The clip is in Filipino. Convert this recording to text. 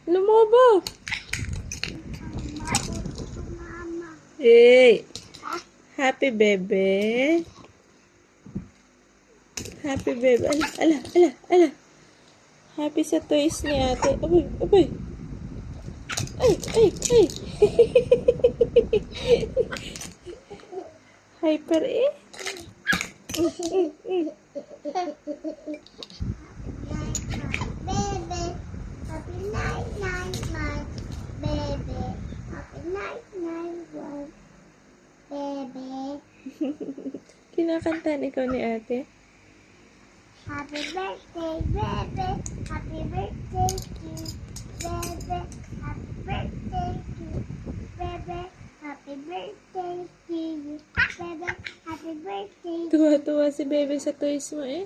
Lumobo! Hey! Happy bebe! Happy bebe! Ala, ala, ala, ala! Happy sa toys ni ate. Aboy, aboy! Ay, ay, ay! Hyper eh! Baby, happy night, night, night, baby. Happy night, night, night, baby. Kinakantahan ikaw ni ate? Happy birthday, baby. Happy birthday to you, baby. Happy birthday to you, baby. Happy birthday to you, baby. Happy birthday. Tuwa-tuwa si bebe sa toys mo eh.